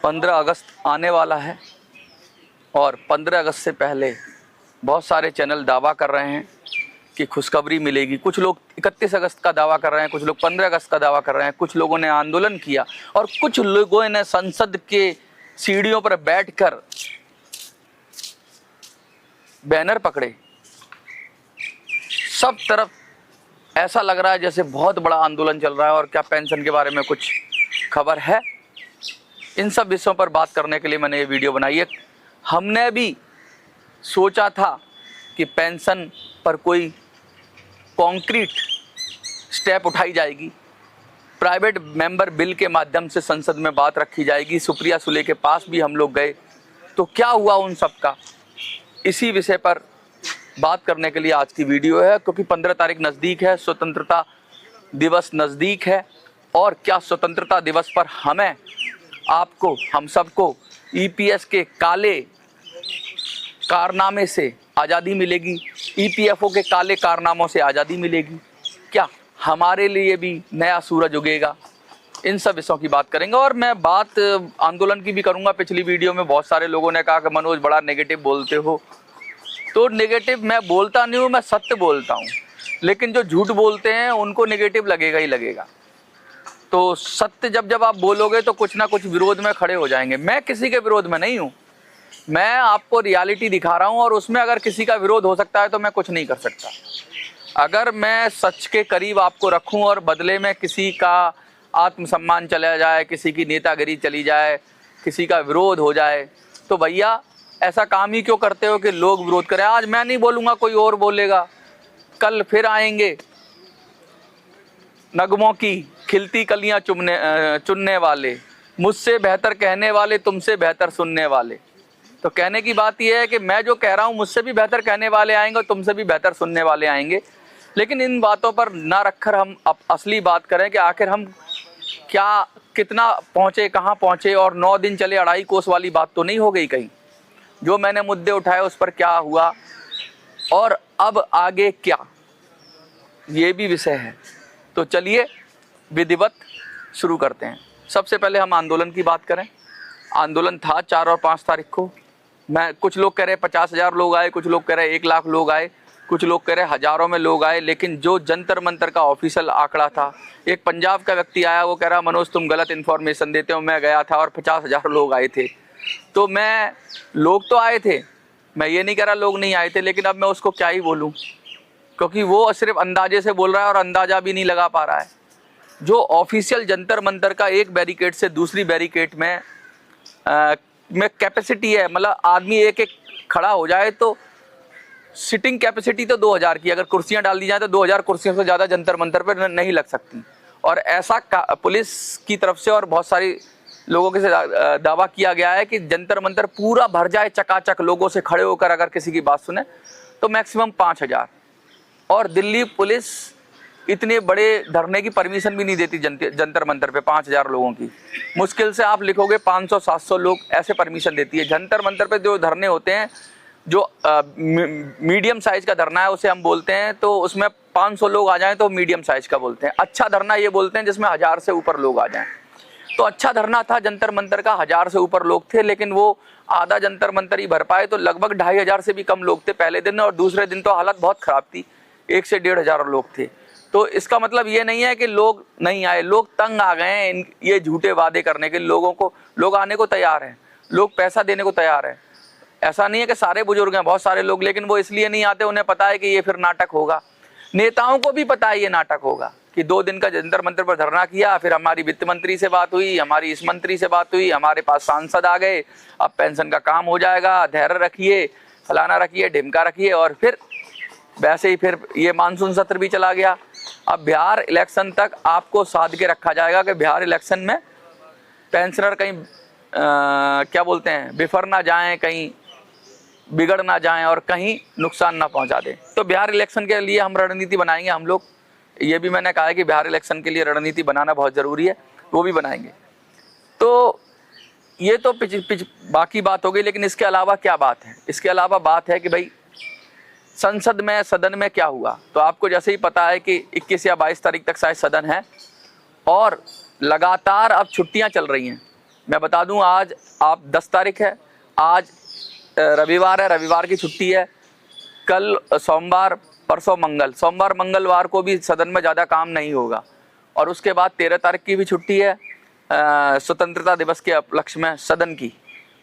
15 अगस्त आने वाला है और 15 अगस्त से पहले बहुत सारे चैनल दावा कर रहे हैं कि खुशखबरी मिलेगी। कुछ लोग 31 अगस्त का दावा कर रहे हैं, कुछ लोग 15 अगस्त का दावा कर रहे हैं, कुछ लोगों ने आंदोलन किया और कुछ लोगों ने संसद के सीढ़ियों पर बैठकर बैनर पकड़े। सब तरफ ऐसा लग रहा है जैसे बहुत बड़ा आंदोलन चल रहा है। और क्या पेंशन के बारे में कुछ खबर है? इन सब विषयों पर बात करने के लिए मैंने ये वीडियो बनाई है। हमने भी सोचा था कि पेंशन पर कोई कॉन्क्रीट स्टेप उठाई जाएगी, प्राइवेट मेंबर बिल के माध्यम से संसद में बात रखी जाएगी। सुप्रिया सुले के पास भी हम लोग गए, तो क्या हुआ उन सब का? इसी विषय पर बात करने के लिए आज की वीडियो है, क्योंकि 15 तारीख नज़दीक है, स्वतंत्रता दिवस नज़दीक है। और क्या स्वतंत्रता दिवस पर हमें, आपको, हम सबको ईपीएस के काले कारनामे से आज़ादी मिलेगी? ईपीएफओ के काले कारनामों से आज़ादी मिलेगी? क्या हमारे लिए भी नया सूरज उगेगा? इन सब विषयों की बात करेंगे। और मैं बात आंदोलन की भी करूंगा। पिछली वीडियो में बहुत सारे लोगों ने कहा कि मनोज बड़ा नेगेटिव बोलते हो। तो नेगेटिव मैं बोलता नहीं हूँ, मैं सत्य बोलता हूँ। लेकिन जो झूठ बोलते हैं उनको नेगेटिव लगेगा ही लगेगा। तो सत्य जब जब आप बोलोगे तो कुछ ना कुछ विरोध में खड़े हो जाएंगे। मैं किसी के विरोध में नहीं हूँ, मैं आपको रियलिटी दिखा रहा हूँ। और उसमें अगर किसी का विरोध हो सकता है तो मैं कुछ नहीं कर सकता। अगर मैं सच के करीब आपको रखूँ और बदले में किसी का आत्मसम्मान चला जाए, किसी की नेतागिरी चली जाए, किसी का विरोध हो जाए, तो भैया ऐसा काम ही क्यों करते हो कि लोग विरोध करें? आज मैं नहीं बोलूँगा, कोई और बोलेगा, कल फिर आएंगे नगमों की खिलती कलियां चुनने वाले, मुझसे बेहतर कहने वाले, तुमसे बेहतर सुनने वाले। तो कहने की बात यह है कि मैं जो कह रहा हूँ मुझसे भी बेहतर कहने वाले आएंगे और तुमसे भी बेहतर सुनने वाले आएंगे। लेकिन इन बातों पर ना रखकर हम असली बात करें कि आखिर हम क्या, कितना पहुँचे, कहाँ पहुँचे। और 9 दिन चले 2.5 कोस वाली बात तो नहीं हो गई कहीं? जो मैंने मुद्दे उठाए उस पर क्या हुआ और अब आगे क्या, ये भी विषय है। तो चलिए विधिवत शुरू करते हैं। सबसे पहले हम आंदोलन की बात करें। आंदोलन था 4 और 5 तारीख को। कुछ लोग कह रहे 50,000 लोग आए, कुछ लोग कह रहे 1 लाख लोग आए, कुछ लोग कह रहे हज़ारों में लोग आए। लेकिन जो जंतर मंतर का ऑफिशियल आंकड़ा था, एक पंजाब का व्यक्ति आया, वो कह रहा मनोज तुम गलत इन्फॉर्मेशन देते हो, मैं गया था और 50,000 लोग आए थे। तो लोग तो आए थे, मैं ये नहीं कह रहा लोग नहीं आए थे, लेकिन अब मैं उसको क्या ही बोलूँ, क्योंकि वो सिर्फ अंदाजे से बोल रहा है और अंदाज़ा भी नहीं लगा पा रहा है। जो ऑफिशियल जंतर मंतर का एक बैरिकेड से दूसरी बैरिकेड में कैपेसिटी है, मतलब आदमी एक एक खड़ा हो जाए, तो सिटिंग कैपेसिटी तो 2000 की, अगर कुर्सियां डाल दी जाए तो 2000 कुर्सियों से ज़्यादा जंतर मंतर पर नहीं लग सकती। और ऐसा पुलिस की तरफ से और बहुत सारी लोगों के से दावा किया गया है कि जंतर मंतर पूरा भर जाए चकाचक लोगों से, खड़े होकर अगर किसी की बात सुने तो मैक्सिमम 5000। और दिल्ली पुलिस इतने बड़े धरने की परमिशन भी नहीं देती जंतर मंतर पे 5000 लोगों की। मुश्किल से आप लिखोगे 500-700 लोग ऐसे परमिशन देती है। जंतर मंतर पे जो धरने होते हैं, जो मीडियम साइज का धरना है उसे हम बोलते हैं, तो उसमें 500 लोग आ जाएं तो मीडियम साइज का बोलते हैं। अच्छा धरना ये बोलते हैं जिसमें 1000 से ऊपर लोग आ जाएं। तो अच्छा धरना था जंतर मंतर का, 1000 से ऊपर लोग थे, लेकिन वो आधा जंतर मंतर ही भर पाए। तो लगभग 2500 से भी कम लोग थे पहले दिन, और दूसरे दिन तो हालत बहुत ख़राब थी, 1 से 1,500 लोग थे। तो इसका मतलब ये नहीं है कि लोग नहीं आए, लोग तंग आ गए हैं ये झूठे वादे करने के। लोग आने को तैयार हैं, लोग पैसा देने को तैयार हैं। ऐसा नहीं है कि सारे बुजुर्ग हैं, बहुत सारे लोग, लेकिन वो इसलिए नहीं आते, उन्हें पता है कि ये फिर नाटक होगा। नेताओं को भी पता है ये नाटक होगा कि 2 दिन का जंतर मंतर पर धरना किया, फिर हमारी वित्त मंत्री से बात हुई, हमारी इस मंत्री से बात हुई, हमारे पास सांसद आ गए, अब पेंशन का काम हो जाएगा, धैर्य रखिए, फलाना रखिए, ढिमका रखिए। और फिर वैसे ही फिर ये मानसून सत्र भी चला गया। अब बिहार इलेक्शन तक आपको साध के रखा जाएगा कि बिहार इलेक्शन में पेंशनर कहीं क्या बोलते हैं, बिफर ना जाएं, कहीं बिगड़ ना जाएं और कहीं नुकसान ना पहुंचा दें। तो बिहार इलेक्शन के लिए हम रणनीति बनाएंगे हम लोग। ये भी मैंने कहा है कि बिहार इलेक्शन के लिए रणनीति बनाना बहुत ज़रूरी है, वो भी बनाएंगे। तो ये तो बाकी बात हो गई। लेकिन इसके अलावा क्या बात है? इसके अलावा बात है कि भाई संसद में, सदन में क्या हुआ। तो आपको जैसे ही पता है कि 21 या 22 तारीख तक शायद सदन है, और लगातार अब छुट्टियां चल रही हैं। मैं बता दूं, आज आप 10 तारीख है, आज रविवार है, रविवार की छुट्टी है, कल सोमवार, परसों मंगल, सोमवार मंगलवार को भी सदन में ज़्यादा काम नहीं होगा। और उसके बाद 13 तारीख की भी छुट्टी है स्वतंत्रता दिवस के उपलक्ष्य में सदन की,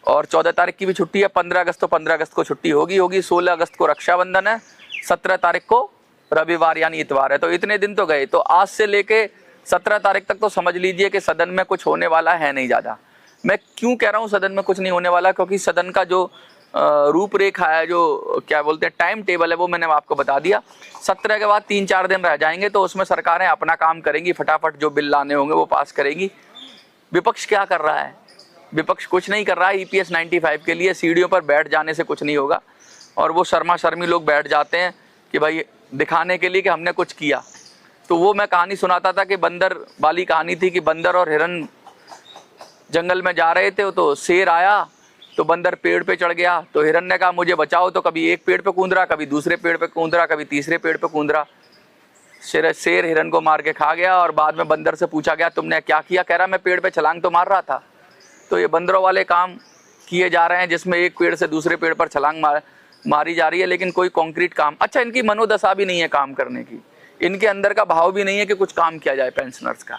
और 14 तारीख की भी छुट्टी है। 15 अगस्त तो 15 अगस्त को छुट्टी होगी। 16 अगस्त को रक्षाबंधन है, 17 तारीख को रविवार यानी इतवार है। तो इतने दिन तो गए। तो आज से लेके 17 तारीख तक तो समझ लीजिए कि सदन में कुछ होने वाला है नहीं ज़्यादा। मैं क्यों कह रहा हूँ सदन में कुछ नहीं होने वाला, क्योंकि सदन का जो रूपरेखा है, जो क्या बोलते हैं टाइम टेबल है, वो मैंने आपको बता दिया। 17 के बाद 3-4 दिन रह जाएंगे, तो उसमें सरकारें अपना काम करेंगी, फटाफट जो बिल लाने होंगे वो पास करेंगी। विपक्ष क्या कर रहा है? विपक्ष कुछ नहीं कर रहा है। EPS 95 के लिए सीढ़ियों पर बैठ जाने से कुछ नहीं होगा। और वो शर्मा शर्मी लोग बैठ जाते हैं कि भाई दिखाने के लिए कि हमने कुछ किया। तो वो मैं कहानी सुनाता था कि बंदर वाली कहानी थी कि बंदर और हिरन जंगल में जा रहे थे, तो शेर आया, तो बंदर पेड़ पे चढ़ गया, तो हिरन ने कहा मुझे बचाओ, तो कभी एक पेड़ पे कूद रहा, कभी दूसरे पेड़ पे कूद रहा, कभी तीसरे पेड़ पे कूद रहा। शेर हिरन को मार के खा गया। और बाद में बंदर से पूछा गया तुमने क्या किया? कह रहा मैं पेड़ पे छलांग तो मार रहा था। तो ये बंदरों वाले काम किए जा रहे हैं जिसमें एक पेड़ से दूसरे पेड़ पर छलांग मारी जा रही है, लेकिन कोई कॉन्क्रीट काम। अच्छा, इनकी मनोदशा भी नहीं है काम करने की, इनके अंदर का भाव भी नहीं है कि कुछ काम किया जाए पेंशनर्स का।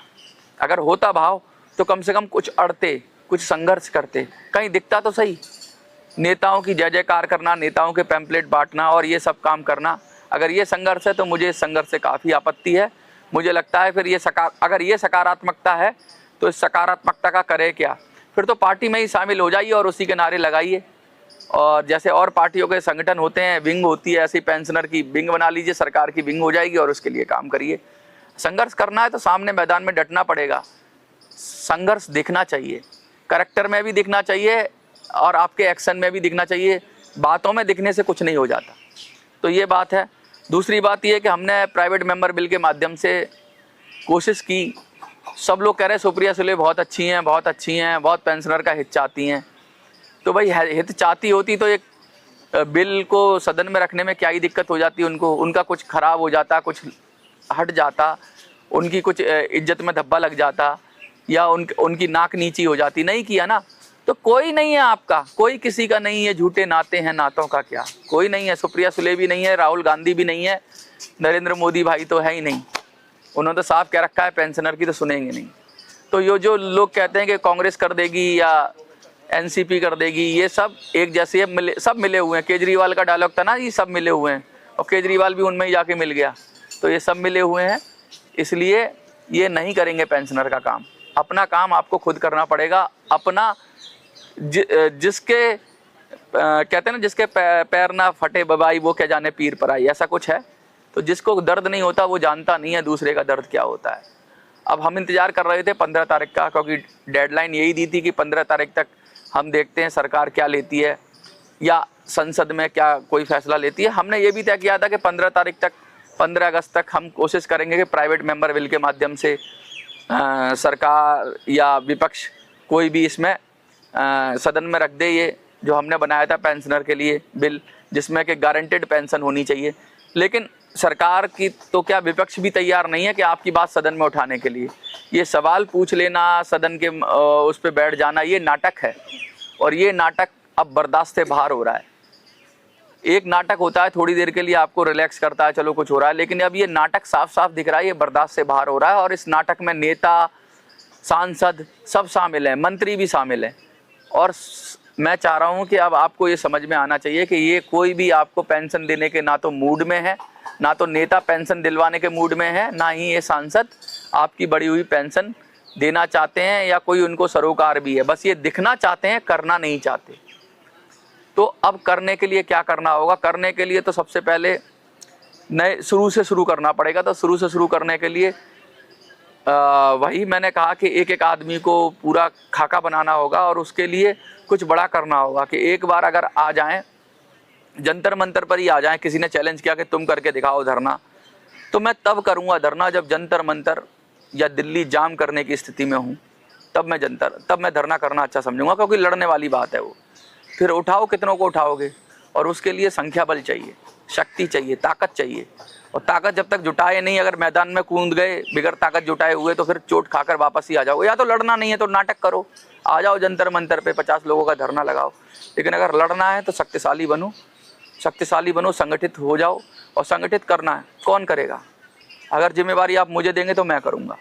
अगर होता भाव तो कम से कम कुछ अड़ते, कुछ संघर्ष करते, कहीं दिखता तो सही। नेताओं की जय जयकार करना, नेताओं के पैम्पलेट बांटना और ये सब काम करना, अगर ये संघर्ष है तो मुझे इस संघर्ष से काफ़ी आपत्ति है। मुझे लगता है फिर अगर ये सकारात्मकता है तो इस सकारात्मकता का करे क्या? फिर तो पार्टी में ही शामिल हो जाइए और उसी के नारे लगाइए। और जैसे और पार्टियों के संगठन होते हैं, विंग होती है, ऐसी पेंशनर की विंग बना लीजिए, सरकार की विंग हो जाएगी और उसके लिए काम करिए। संघर्ष करना है तो सामने मैदान में डटना पड़ेगा। संघर्ष दिखना चाहिए, करैक्टर में भी दिखना चाहिए और आपके एक्शन में भी दिखना चाहिए। बातों में दिखने से कुछ नहीं हो जाता। तो ये बात है। दूसरी बात ये है कि हमने प्राइवेट मेंबर बिल के माध्यम से कोशिश की। सब लोग कह रहे हैं सुप्रिया सुले बहुत अच्छी हैं, बहुत अच्छी हैं, बहुत पेंशनर का हित चाहती हैं। तो भाई हित चाहती होती तो एक बिल को सदन में रखने में क्या ही दिक्कत हो जाती उनको? उनका कुछ खराब हो जाता, कुछ हट जाता, उनकी कुछ इज्जत में धब्बा लग जाता, या उनकी नाक नीची हो जाती। नहीं किया ना, तो कोई नहीं है आपका, कोई किसी का नहीं है। झूठे नाते हैं, नातों का क्या? कोई नहीं है। सुप्रिया सुले भी नहीं है, राहुल गांधी भी नहीं है, नरेंद्र मोदी भाई तो है ही नहीं। उन्होंने तो साफ कह रखा है पेंशनर की तो सुनेंगे नहीं। तो ये जो लोग कहते हैं कि कांग्रेस कर देगी या NCP कर देगी, ये सब एक जैसे सब मिले हुए हैं। केजरीवाल का डायलॉग था ना, ये सब मिले हुए हैं, और केजरीवाल भी उनमें ही जाके मिल गया। तो ये सब मिले हुए हैं, इसलिए ये नहीं करेंगे पेंशनर का काम। अपना काम आपको खुद करना पड़ेगा। अपना जिसके कहते हैं ना, जिसके पैर ना फटे बबाई वो क्या जाने पीर पर आई, ऐसा कुछ है। तो जिसको दर्द नहीं होता वो जानता नहीं है दूसरे का दर्द क्या होता है। अब हम इंतज़ार कर रहे थे 15 तारीख का, क्योंकि डेडलाइन यही दी थी कि 15 तारीख तक हम देखते हैं सरकार क्या लेती है या संसद में क्या कोई फैसला लेती है। हमने ये भी तय किया था कि 15 तारीख तक, 15 अगस्त तक हम कोशिश करेंगे कि प्राइवेट मेंबर बिल के माध्यम से सरकार या विपक्ष कोई भी इसमें सदन में रख दे ये जो हमने बनाया था पेंशनर के लिए बिल, जिसमें कि गारंटेड पेंशन होनी चाहिए। लेकिन सरकार की तो क्या विपक्ष भी तैयार नहीं है कि आपकी बात सदन में उठाने के लिए। ये सवाल पूछ लेना, सदन के उस पर बैठ जाना, ये नाटक है। और ये नाटक अब बर्दाश्त से बाहर हो रहा है। एक नाटक होता है थोड़ी देर के लिए, आपको रिलैक्स करता है, चलो कुछ हो रहा है, लेकिन अब ये नाटक साफ साफ दिख रहा है, ये बर्दाश्त से बाहर हो रहा है। और इस नाटक में नेता, सांसद सब शामिल हैं, मंत्री भी शामिल हैं। और मैं चाह रहा हूँ कि अब आपको ये समझ में आना चाहिए कि ये कोई भी आपको पेंशन देने के ना तो मूड में है, ना तो नेता पेंशन दिलवाने के मूड में है, ना ही ये सांसद आपकी बढ़ी हुई पेंशन देना चाहते हैं या कोई उनको सरोकार भी है। बस ये दिखना चाहते हैं, करना नहीं चाहते। तो अब करने के लिए क्या करना होगा? करने के लिए तो सबसे पहले नए शुरू से शुरू करना पड़ेगा। तो शुरू से शुरू करने के लिए वही मैंने कहा कि एक एक आदमी को पूरा खाका बनाना होगा और उसके लिए कुछ बड़ा करना होगा। कि एक बार अगर आ जाएं, जंतर मंतर पर ही आ जाएं, किसी ने चैलेंज किया कि तुम करके दिखाओ धरना, तो मैं तब करूंगा धरना जब जंतर मंतर या दिल्ली जाम करने की स्थिति में हूं। तब मैं धरना करना अच्छा समझूंगा, क्योंकि लड़ने वाली बात है वो। फिर उठाओ, कितनों को उठाओगे? और उसके लिए संख्या बल चाहिए, शक्ति चाहिए, ताकत चाहिए। और ताकत जब तक जुटाए नहीं, अगर मैदान में कूद गए बिगर ताकत जुटाए हुए तो फिर चोट खाकर वापस ही आ जाओ। या तो लड़ना नहीं है तो नाटक करो, आ जाओ जंतर मंतर पे 50 लोगों का धरना लगाओ। लेकिन अगर लड़ना है तो शक्तिशाली बनो, शक्तिशाली बनो, संगठित हो जाओ। और संगठित करना है, कौन करेगा? अगर जिम्मेवारी आप मुझे देंगे तो मैं करूँगा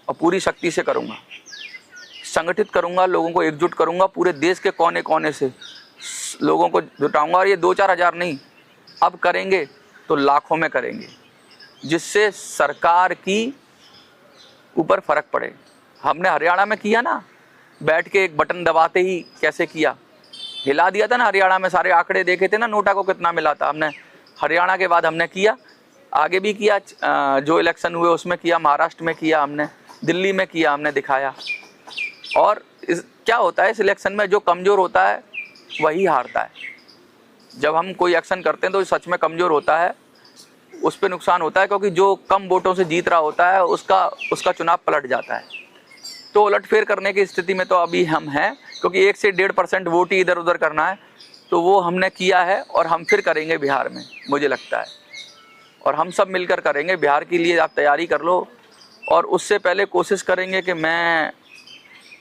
और पूरी शक्ति से करूँगा। संगठित करूँगा, लोगों को एकजुट करूँगा, पूरे देश के कोने कोने से लोगों को जुटाऊँगा। और ये 2-4 हज़ार नहीं, अब करेंगे तो लाखों में करेंगे, जिससे सरकार की ऊपर फर्क पड़े। हमने हरियाणा में किया ना, बैठ के एक बटन दबाते ही कैसे किया, हिला दिया था ना। हरियाणा में सारे आंकड़े देखे थे ना, नोटा को कितना मिला था। हमने हरियाणा के बाद हमने किया, आगे भी किया, जो इलेक्शन हुए उसमें किया, महाराष्ट्र में किया हमने, दिल्ली में किया, हमने दिखाया। और क्या होता है इस इलेक्शन में, जो कमज़ोर होता है वही हारता है। जब हम कोई एक्शन करते हैं तो सच में कमज़ोर होता है, उस पर नुकसान होता है, क्योंकि जो कम वोटों से जीत रहा होता है उसका चुनाव पलट जाता है। तो उलटफेर करने की स्थिति में तो अभी हम हैं, क्योंकि 1 से 1.5% वोट ही इधर उधर करना है, तो वो हमने किया है और हम फिर करेंगे बिहार में, मुझे लगता है। और हम सब मिलकर करेंगे बिहार के लिए। आप तैयारी कर लो। और उससे पहले कोशिश करेंगे कि मैं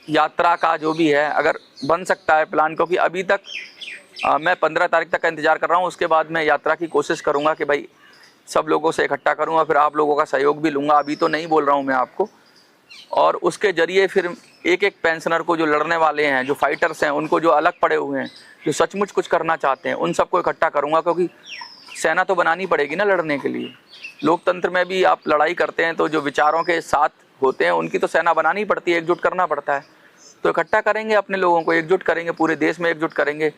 यात्रा का जो भी है, अगर बन सकता है प्लान, क्योंकि अभी तक मैं 15 तारीख तक का इंतज़ार कर रहा हूँ। उसके बाद मैं यात्रा की कोशिश करूँगा कि भाई सब लोगों से इकट्ठा करूँगा, फिर आप लोगों का सहयोग भी लूँगा। अभी तो नहीं बोल रहा हूँ मैं आपको। और उसके ज़रिए फिर एक एक पेंशनर को, जो लड़ने वाले हैं, जो फाइटर्स हैं, उनको जो अलग पड़े हुए हैं, जो सचमुच कुछ करना चाहते हैं, उन सबको इकट्ठा करूँगा। क्योंकि सेना तो बनानी पड़ेगी ना लड़ने के लिए। लोकतंत्र में भी आप लड़ाई करते हैं तो जो विचारों के साथ होते हैं उनकी तो सेना बनानी पड़ती है, एकजुट करना पड़ता है। तो इकट्ठा करेंगे अपने लोगों को, एकजुट करेंगे, पूरे देश में एकजुट करेंगे।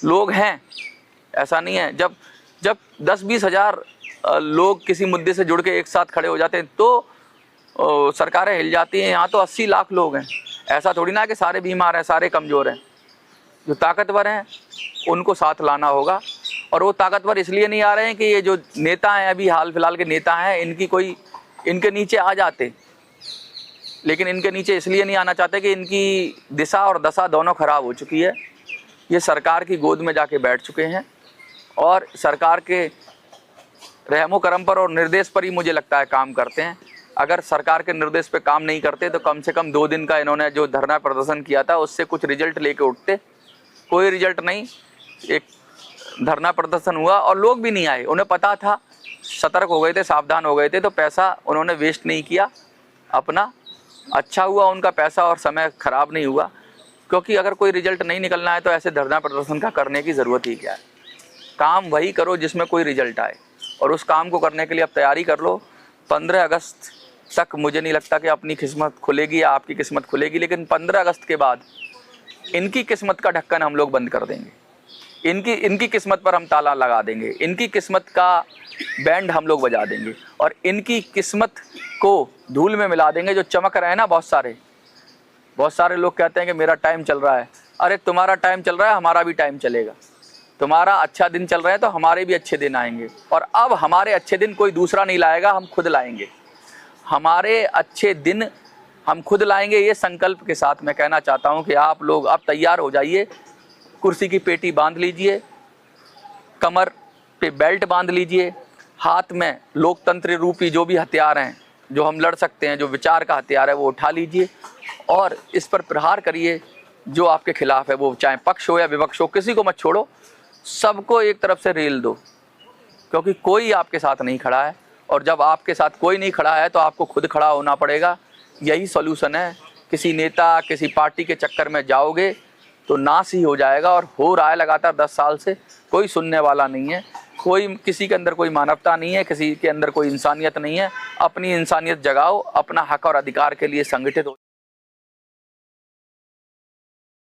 लोग हैं, ऐसा नहीं है। जब 10-20 हज़ार लोग किसी मुद्दे से जुड़ के एक साथ खड़े हो जाते हैं तो सरकारें हिल जाती हैं। यहाँ तो 80 लाख लोग हैं। ऐसा थोड़ी ना कि सारे बीमार हैं, सारे कमज़ोर हैं। जो ताकतवर हैं उनको साथ लाना होगा। और वो ताकतवर इसलिए नहीं आ रहे हैं कि ये जो नेता हैं, अभी हाल फिलहाल के नेता हैं, इनके नीचे आ जाते, लेकिन इनके नीचे इसलिए नहीं आना चाहते कि इनकी दिशा और दशा दोनों खराब हो चुकी है। ये सरकार की गोद में जाके बैठ चुके हैं और सरकार के रहमो करम पर और निर्देश पर ही मुझे लगता है काम करते हैं। अगर सरकार के निर्देश पे काम नहीं करते तो कम से कम 2 दिन का इन्होंने जो धरना प्रदर्शन किया था उससे कुछ रिजल्ट लेके उठते। कोई रिजल्ट नहीं, एक धरना प्रदर्शन हुआ और लोग भी नहीं आए। उन्हें पता था, सतर्क हो गए थे, सावधान हो गए थे, तो पैसा उन्होंने वेस्ट नहीं किया अपना। अच्छा हुआ, उनका पैसा और समय खराब नहीं हुआ। क्योंकि अगर कोई रिजल्ट नहीं निकलना है तो ऐसे धरना प्रदर्शन का करने की ज़रूरत ही क्या है। काम वही करो जिसमें कोई रिजल्ट आए, और उस काम को करने के लिए अब तैयारी कर लो। 15 अगस्त तक मुझे नहीं लगता कि अपनी किस्मत खुलेगी या आपकी किस्मत खुलेगी, लेकिन 15 अगस्त के बाद इनकी किस्मत का ढक्कन हम लोग बंद कर देंगे। इनकी किस्मत पर हम ताला लगा देंगे। इनकी किस्मत का बैंड हम लोग बजा देंगे और इनकी किस्मत को धूल में मिला देंगे। जो चमक रहे हैं ना, बहुत सारे लोग कहते हैं कि मेरा टाइम चल रहा है। अरे तुम्हारा टाइम चल रहा है, हमारा भी टाइम चलेगा। तुम्हारा अच्छा दिन चल रहा है तो हमारे भी अच्छे दिन आएंगे। और अब हमारे अच्छे दिन कोई दूसरा नहीं लाएगा, हम खुद लाएंगे। हमारे अच्छे दिन हम खुद लाएंगे। ये संकल्प के साथ मैं कहना चाहता हूँ कि आप लोग अब तैयार हो जाइए। कुर्सी की पेटी बांध लीजिए, कमर पे बेल्ट बांध लीजिए, हाथ में लोकतंत्र रूपी जो भी हथियार हैं, जो हम लड़ सकते हैं, जो विचार का हथियार है, वो उठा लीजिए और इस पर प्रहार करिए। जो आपके खिलाफ है, वो चाहे पक्ष हो या विपक्ष हो, किसी को मत छोड़ो, सबको एक तरफ से रेल दो। क्योंकि कोई आपके साथ नहीं खड़ा है, और जब आपके साथ कोई नहीं खड़ा है तो आपको खुद खड़ा होना पड़ेगा। यही सॉल्यूशन है। किसी नेता, किसी पार्टी के चक्कर में जाओगे तो नाश ही हो जाएगा, और हो रहा है लगातार 10 साल से। कोई सुनने वाला नहीं है, किसी के अंदर कोई मानवता नहीं है, किसी के अंदर कोई इंसानियत नहीं है। अपनी इंसानियत जगाओ, अपना हक और अधिकार के लिए संगठित हो।